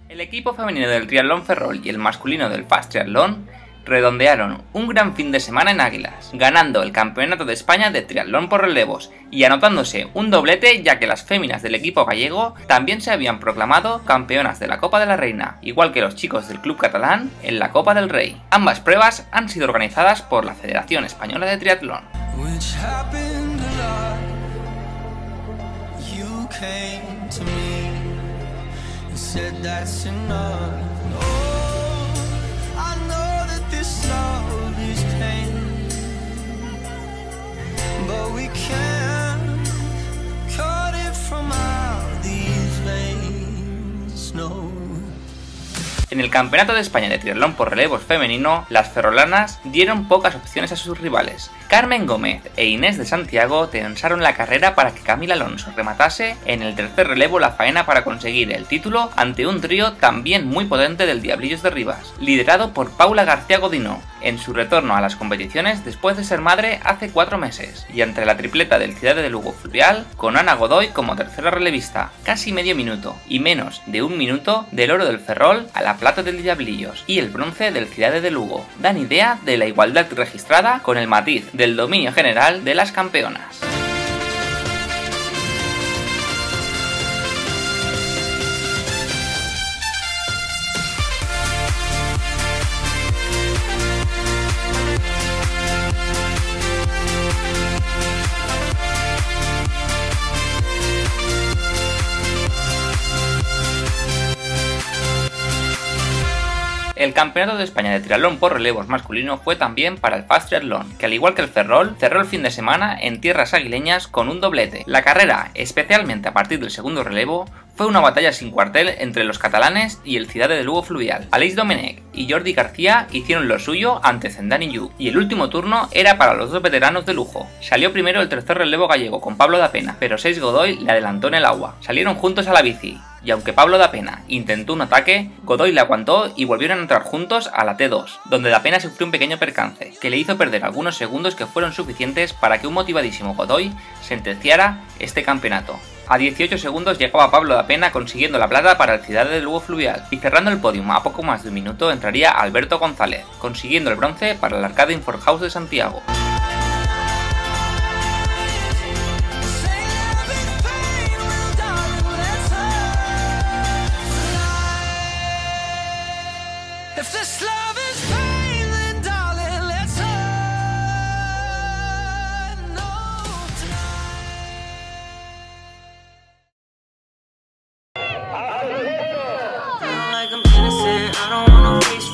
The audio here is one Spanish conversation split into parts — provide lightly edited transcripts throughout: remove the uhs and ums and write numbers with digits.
El equipo femenino del triatlón Ferrol y el masculino del Fast Triatlón redondearon un gran fin de semana en Águilas, ganando el Campeonato de España de Triatlón por relevos y anotándose un doblete, ya que las féminas del equipo gallego también se habían proclamado campeonas de la Copa de la Reina, igual que los chicos del club catalán en la Copa del Rey. Ambas pruebas han sido organizadas por la Federación Española de Triatlón. En el Campeonato de España de Triatlón por relevos femenino, las ferrolanas dieron pocas opciones a sus rivales. Carmen Gómez e Inés de Santiago tensaron la carrera para que Camila Alonso rematase en el tercer relevo la faena para conseguir el título ante un trío también muy potente del Diablillos de Rivas, liderado por Paula García Godinó, en su retorno a las competiciones después de ser madre hace 4 meses, y entre la tripleta del Ciudad de Lugo Fluvial, con Ana Godoy como tercera relevista, casi medio minuto y menos de un minuto del oro del Ferrol a la plata del Diablillos y el bronce del Ciudad de Lugo, dan idea de la igualdad registrada con el matiz del dominio general de las campeonas. El Campeonato de España de Triatlón por relevos masculino fue también para el Fast Triatlón, que al igual que el Ferrol, cerró el fin de semana en tierras aguileñas con un doblete. La carrera, especialmente a partir del segundo relevo, fue una batalla sin cuartel entre los catalanes y el Ciudad de Lugo Fluvial. Aleix Domenech y Jordi García hicieron lo suyo ante Zendani Yu, y el último turno era para los dos veteranos de lujo. Salió primero el tercer relevo gallego con Pablo Dapena, pero Seix Godoy le adelantó en el agua. Salieron juntos a la bici, y aunque Pablo Dapena intentó un ataque, Godoy le aguantó y volvieron a entrar juntos a la T2, donde Dapena sufrió un pequeño percance, que le hizo perder algunos segundos que fueron suficientes para que un motivadísimo Godoy sentenciara este campeonato. A 18 segundos llegaba Pablo Dapena consiguiendo la plata para el Ciudad de Lugo Fluvial, y cerrando el podium a poco más de un minuto entraría Alberto González, consiguiendo el bronce para el Arcade Inforhouse de Santiago.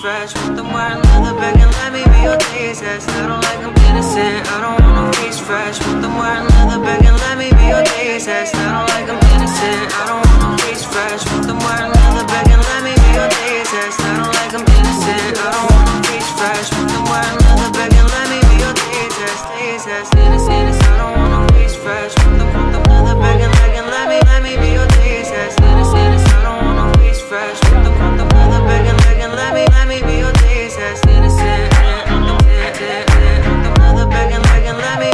Fresh, want them wearing leather bag and let me be your taste. I don't like them innocent, I don't want no face fresh. Want them wearing leather bag and let me be your taste. I don't like them innocent, I don't want no face fresh. Want them wearing leather bag and let me be your taste. I don't like them innocent, I don't want no face fresh. Want them wearing leather bag and let me be your taste. Innocent, I don't want no face fresh. Want them leather bag and let me be your taste. Innocent, I don't want no face fresh. Want them leather bag and let me be your taste. Innocent, another bag and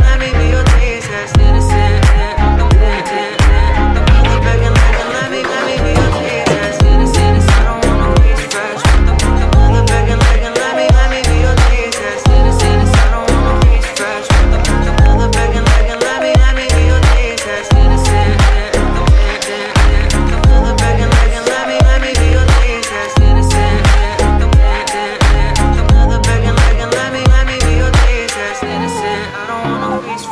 let me be your taste. Innocent, another bag and let me be your taste. Innocent, I don't want no face fresh. Another bag and let me be your taste. Innocent, I don't want no face fresh. Another bag and let me be your taste. Innocent, another bag and let me be your taste. Innocent.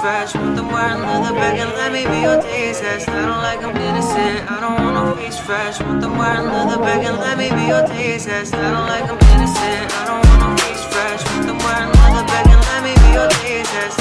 Fresh, want them wearing leather bag and let me be your taste. I don't like them innocent, I don't want no face fresh. Want them wearing leather bag and let me be your taste. I don't like them innocent, I don't want no face fresh. Want them wearing leather bag and let me be your taste.